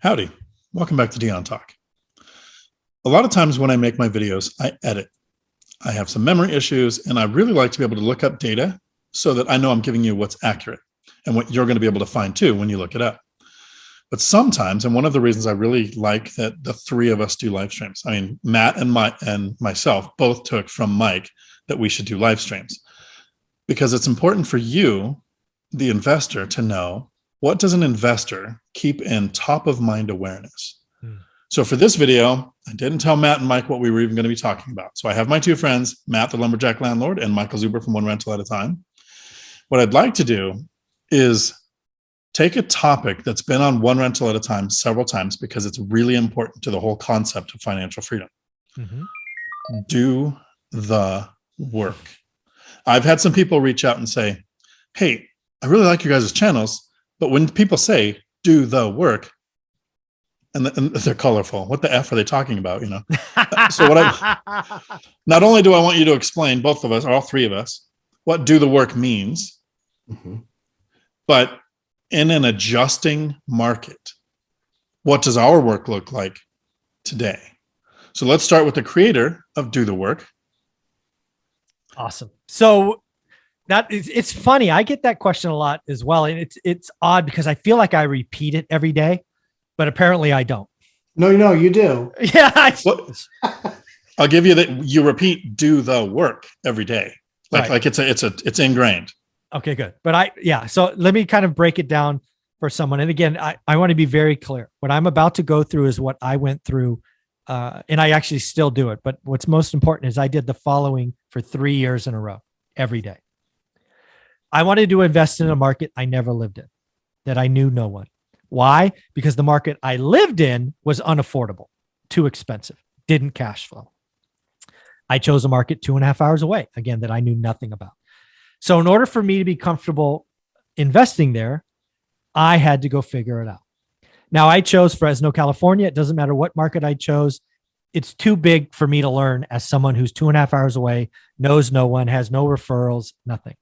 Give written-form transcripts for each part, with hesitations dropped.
Howdy, welcome back to Dion Talk. A lot of times when I make my videos, I edit. I have some memory issues and I really like to be able to look up data so that I know I'm giving you what's accurate and what you're going to be able to find too when you look it up. But sometimes, and one of the reasons I really like that the three of us do live streams, I mean, Matt and myself both took from Mike that we should do live streams because it's important for you, the investor, to know what does an investor keep in top of mind awareness. So for this video, I didn't tell Matt and Mike what we were even going to be talking about. So I have my two friends, Matt, the lumberjack landlord, and Michael Zuber from One Rental at a Time. What I'd like to do is take a topic that's been on One Rental at a Time several times because it's really important to the whole concept of financial freedom. Do the work. I've had some people reach out and say, hey, I really like your guys' channels, but when people say do the work, and they're colorful, what the F are they talking about? You know. So not only do I want you to explain, both of us, or all three of us, what do the work means, but in an adjusting market, what does our work look like today? So let's start with the creator of Do the Work. Awesome. So it's funny. I get that question a lot as well. And it's odd because I feel like I repeat it every day, but apparently I don't. No, you do. Yeah. I'll give you that. You repeat do the work every day. Like it's ingrained. Okay, good. But so let me kind of break it down for someone. And again, I want to be very clear. What I'm about to go through is what I went through. And I actually still do it. But what's most important is I did the following for 3 years in a row, every day. I wanted to invest in a market I never lived in, that I knew no one. Why? Because the market I lived in was unaffordable, too expensive, didn't cash flow. I chose a market 2.5 hours away, again, that I knew nothing about. So in order for me to be comfortable investing there, I had to go figure it out. Now I chose Fresno, California. It doesn't matter what market I chose. It's too big for me to learn as someone who's 2.5 hours away, knows no one, has no referrals, nothing.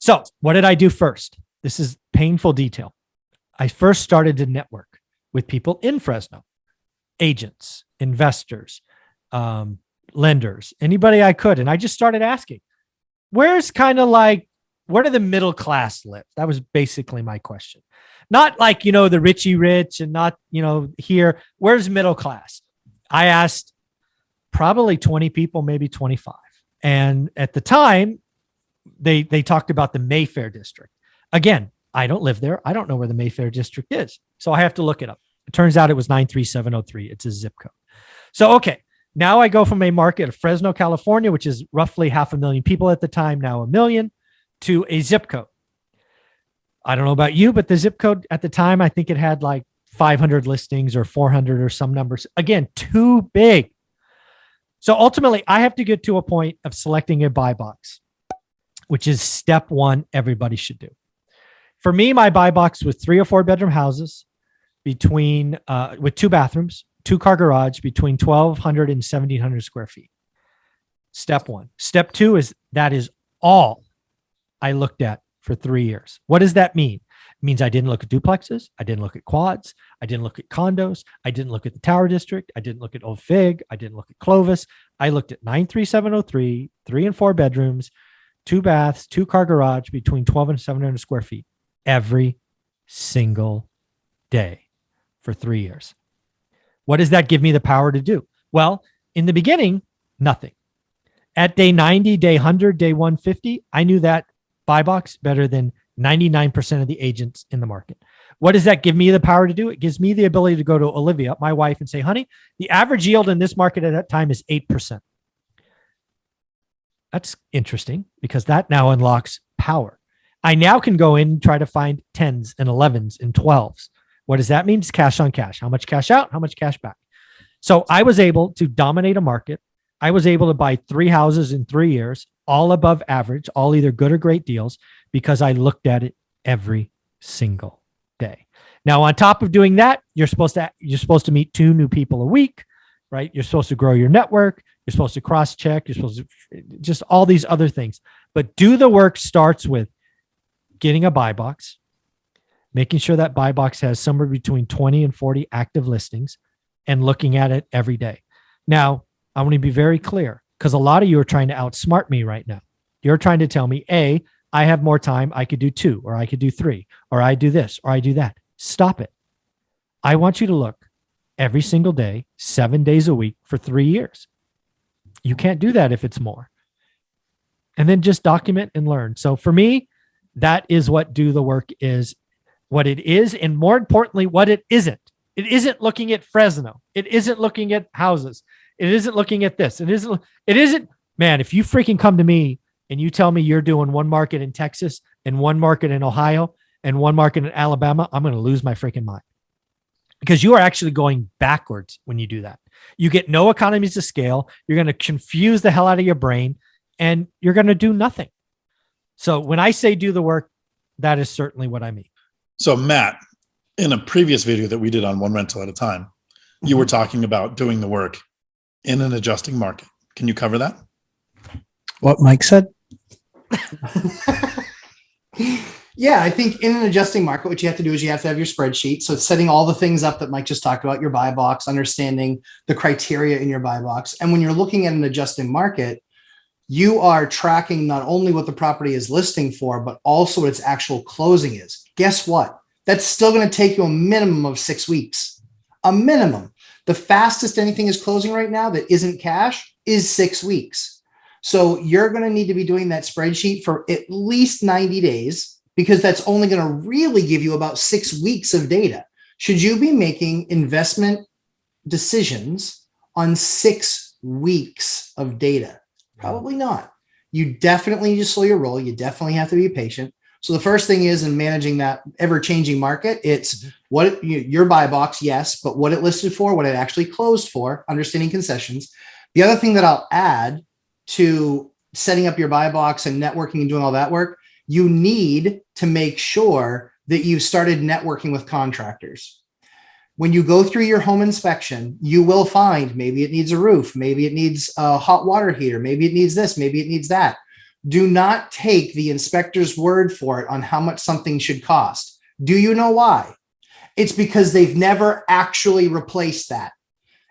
So what did I do first? This is painful detail. I first started to network with people in Fresno, agents, investors, lenders, anybody I could. And I just started asking, where do the middle class live? That was basically my question. Not like, the richy rich and not, here, where's middle class? I asked probably 20 people, maybe 25. And at the time, they talked about the Mayfair district. Again, I don't live there. I don't know where the Mayfair district is. So I have to look it up. It turns out it was 93703. It's a zip code. So, okay. Now I go from a market of Fresno, California, which is roughly 500,000 people at the time, now 1 million, to a zip code. I don't know about you, but the zip code at the time, I think it had like 500 listings or 400 or some numbers. Again, too big. So ultimately, I have to get to a point of selecting a buy box, which is step one everybody should do. For me, my buy box was 3 or 4 bedroom houses with 2 bathrooms, 2-car garage between 1,200 and 1,700 square feet. Step one. Step two is that is all I looked at for 3 years. What does that mean? It means I didn't look at duplexes. I didn't look at quads. I didn't look at condos. I didn't look at the Tower District. I didn't look at Old Fig. I didn't look at Clovis. I looked at 93703, 3 and 4 bedrooms, 2 baths, 2-car garage between 12 and 700 square feet every single day for 3 years. What does that give me the power to do? Well, in the beginning, nothing. At day 90, day 100, day 150, I knew that buy box better than 99% of the agents in the market. What does that give me the power to do? It gives me the ability to go to Olivia, my wife, and say, honey, the average yield in this market at that time is 8%. That's interesting because that now unlocks power. I now can go in and try to find 10s and 11s and 12s. What does that mean? It's cash on cash. How much cash out? How much cash back? So I was able to dominate a market. I was able to buy 3 houses in 3 years, all above average, all either good or great deals, because I looked at it every single day. Now, on top of doing that, you're supposed to meet 2 new people a week, right? You're supposed to grow your network. You're supposed to cross-check. You're supposed to just all these other things. But do the work starts with getting a buy box, making sure that buy box has somewhere between 20 and 40 active listings and looking at it every day. Now, I want to be very clear because a lot of you are trying to outsmart me right now. You're trying to tell me, A, I have more time. I could do 2, or I could do 3, or I do this, or I do that. Stop it. I want you to look every single day, 7 days a week for 3 years. You can't do that if it's more. And then just document and learn. So for me, that is what do the work is, what it is, and more importantly, what it isn't. It isn't looking at Fresno. It isn't looking at houses. It isn't looking at this. It isn't, man, if you freaking come to me and you tell me you're doing one market in Texas and one market in Ohio and one market in Alabama, I'm going to lose my freaking mind. Because you are actually going backwards when you do that. You get no economies of scale. You're going to confuse the hell out of your brain and you're going to do nothing. So when I say do the work, that is certainly what I mean. So Matt, in a previous video that we did on One Rental at a Time, you were talking about doing the work in an adjusting market. Can you cover that? What Mike said? Yeah, I think in an adjusting market, what you have to do is you have to have your spreadsheet. So it's setting all the things up that Mike just talked about, your buy box, understanding the criteria in your buy box. And when you're looking at an adjusting market, you are tracking not only what the property is listing for, but also what its actual closing is. Guess what? That's still going to take you a minimum of 6 weeks. A minimum. The fastest anything is closing right now that isn't cash is 6 weeks. So you're going to need to be doing that spreadsheet for at least 90 days because that's only going to really give you about 6 weeks of data. Should you be making investment decisions on 6 weeks of data? Probably not. You definitely need to slow your roll. You definitely have to be patient. So the first thing is in managing that ever-changing market, it's what your buy box, yes, but what it listed for, what it actually closed for, understanding concessions. The other thing that I'll add to setting up your buy box and networking and doing all that work, you need to make sure that you've started networking with contractors. When you go through your home inspection, you will find maybe it needs a roof, maybe it needs a hot water heater, maybe it needs this, maybe it needs that. Do not take the inspector's word for it on how much something should cost. Do you know why? It's because they've never actually replaced that.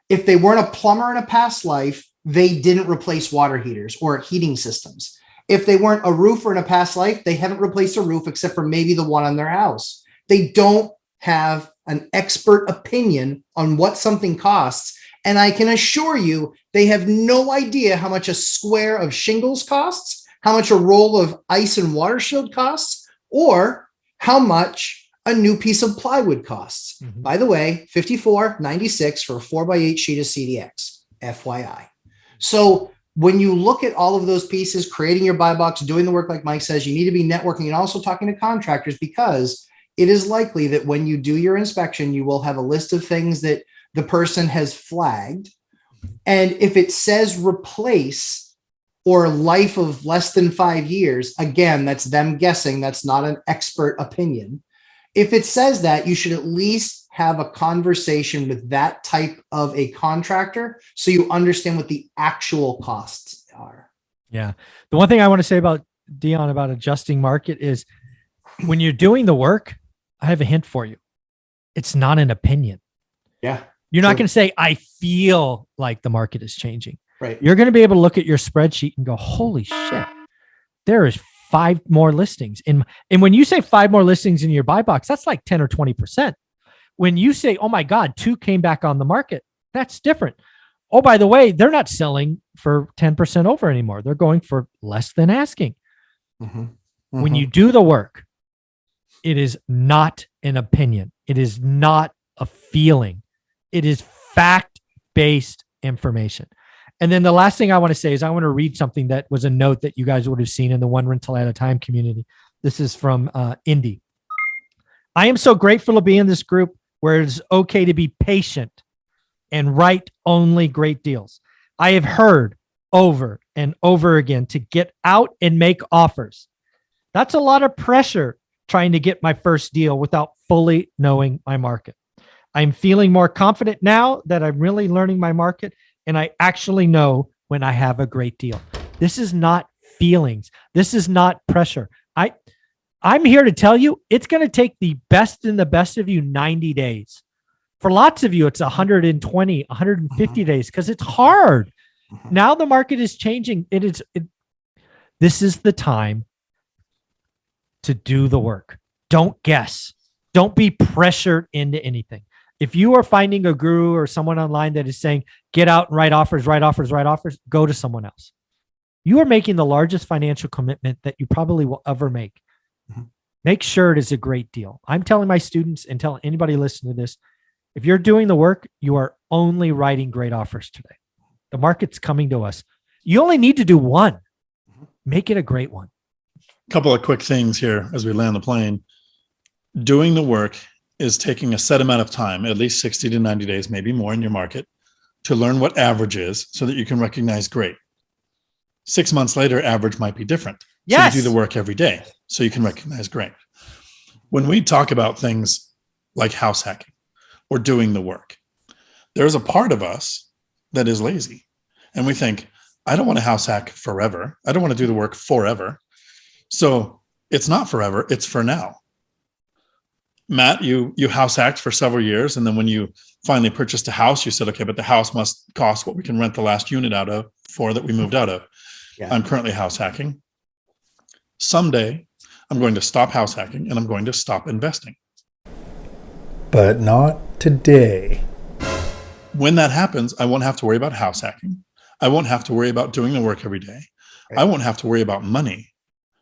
If they weren't a plumber in a past life, they didn't replace water heaters or heating systems. If they weren't a roofer in a past life, they haven't replaced a roof except for maybe the one on their house. They don't have an expert opinion on what something costs. And I can assure you, they have no idea how much a square of shingles costs, how much a roll of ice and water shield costs, or how much a new piece of plywood costs. Mm-hmm. By the way, $54.96 for a 4x8 sheet of CDX, FYI. So when you look at all of those pieces, creating your buy box, doing the work like Mike says, you need to be networking and also talking to contractors because it is likely that when you do your inspection, you will have a list of things that the person has flagged. And if it says replace or life of less than 5 years, again, that's them guessing. That's not an expert opinion. If it says that, you should at least have a conversation with that type of a contractor so you understand what the actual costs are. Yeah. The one thing I want to say about Dion about adjusting market is when you're doing the work, I have a hint for you. It's not an opinion. Yeah. You're not going to say, I feel like the market is changing. Right. You're going to be able to look at your spreadsheet and go, holy shit, there is 5 more listings. And when you say 5 more listings in your buy box, that's like 10 or 20%. When you say, oh my God, 2 came back on the market, that's different. Oh, by the way, they're not selling for 10% over anymore. They're going for less than asking. Mm-hmm. Mm-hmm. When you do the work, it is not an opinion. It is not a feeling. It is fact-based information. And then the last thing I want to say is I want to read something that was a note that you guys would have seen in the One Rental at a Time community. This is from Indy. I am so grateful to be in this group where it is okay to be patient and write only great deals. I have heard over and over again to get out and make offers. That's a lot of pressure trying to get my first deal without fully knowing my market. I'm feeling more confident now that I'm really learning my market and I actually know when I have a great deal. This is not feelings. This is not pressure. I'm here to tell you, it's going to take the best and the best of you 90 days. For lots of you, it's 120, 150 days because it's hard. Now the market is changing. This is the time to do the work. Don't guess. Don't be pressured into anything. If you are finding a guru or someone online that is saying, get out and write offers, go to someone else. You are making the largest financial commitment that you probably will ever make. Make sure it is a great deal. I'm telling my students and telling anybody listening to this, if you're doing the work, you are only writing great offers today. The market's coming to us. You only need to do one. Make it a great one. A couple of quick things here as we land the plane. Doing the work is taking a set amount of time, at least 60 to 90 days, maybe more in your market, to learn what average is so that you can recognize great. 6 months later, average might be different. Yes. So you do the work every day so you can recognize great. When we talk about things like house hacking or doing the work, there's a part of us that is lazy. And we think, I don't want to house hack forever. I don't want to do the work forever. So it's not forever, it's for now. Matt, you house hacked for several years. And then when you finally purchased a house, you said, okay, but the house must cost what we can rent the last unit out of for that we moved out of. Yeah. I'm currently house hacking. Someday I'm going to stop house hacking and I'm going to stop investing. But not today. When that happens, I won't have to worry about house hacking. I won't have to worry about doing the work every day. Right. I won't have to worry about money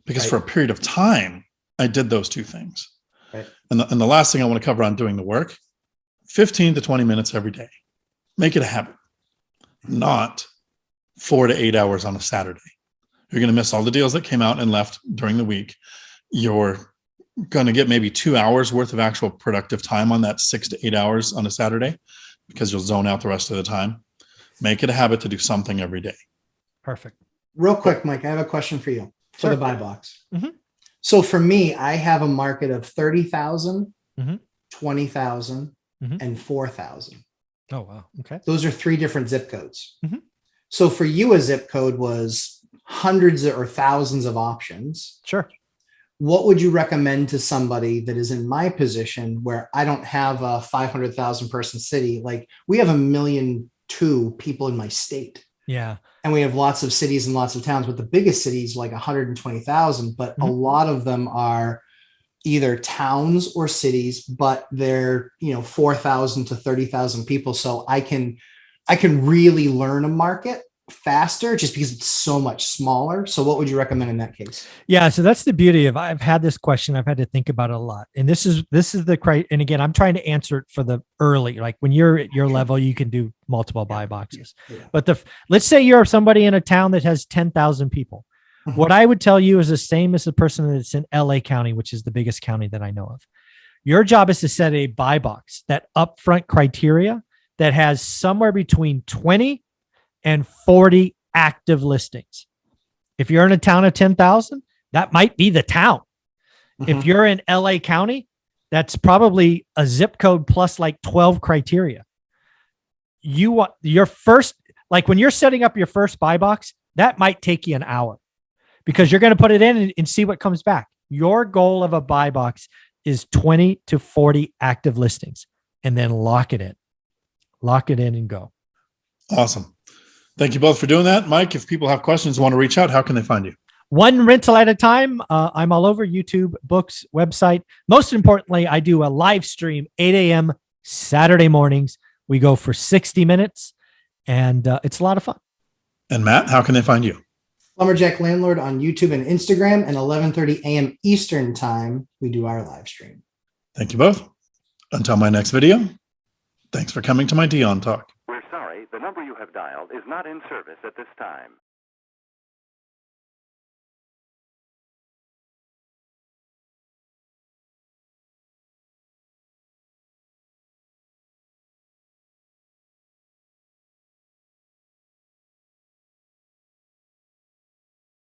because Right. for a period of time, I did those two things. Right. And the last thing I want to cover on doing the work, 15 to 20 minutes every day. Make it a habit, not 4 to 8 hours on a Saturday. You're going to miss all the deals that came out and left during the week. You're going to get maybe 2 hours worth of actual productive time on that 6 to 8 hours on a Saturday because you'll zone out the rest of the time. Make it a habit to do something every day. Perfect. Real quick, Mike, I have a question for you for Sure. the buy box. Mhm. So for me, I have a market of 30,000, Mhm. 20,000, Mhm. and 4,000. Oh, wow. Okay. Those are 3 different zip codes. Mhm. So for you, a zip code was hundreds or thousands of options. Sure. What would you recommend to somebody that is in my position where I don't have a 500,000 person city? Like we have 1,200,000 people in my state. Yeah. And we have lots of cities and lots of towns, but the biggest cities like 120,000, but a lot of them are either towns or cities, but they're, 4,000 to 30,000 people. So I can really learn a market faster just because it's so much smaller. So what would you recommend in that case? Yeah. So that's the beauty of, I've had this question. I've had to think about it a lot. And this is the, and again, I'm trying to answer it for the early, like when you're at your level, you can do multiple buy boxes, but let's say you're somebody in a town that has 10,000 people. What I would tell you is the same as the person that's in LA County, which is the biggest county that I know of. Your job is to set a buy box, that upfront criteria that has somewhere between 20 and 40 active listings. If you're in a town of 10,000, that might be the town. If you're in LA County, that's probably a zip code plus like 12 criteria. You want your first, like when you're setting up your first buy box, that might take you an hour because you're going to put it in and see what comes back. Your goal of a buy box is 20 to 40 active listings and then lock it in and go. Awesome. Thank you both for doing that. Mike, if people have questions, want to reach out, how can they find you? One rental at a time. I'm all over YouTube, books, website. Most importantly, I do a live stream 8 a.m. Saturday mornings. We go for 60 minutes and it's a lot of fun. And Matt, how can they find you? Lumberjack Landlord on YouTube and Instagram, and 11:30 a.m. Eastern time, we do our live stream. Thank you both. Until my next video, thanks for coming to my Dion Talk. We're sorry, the number you have dialed is not in service at this time.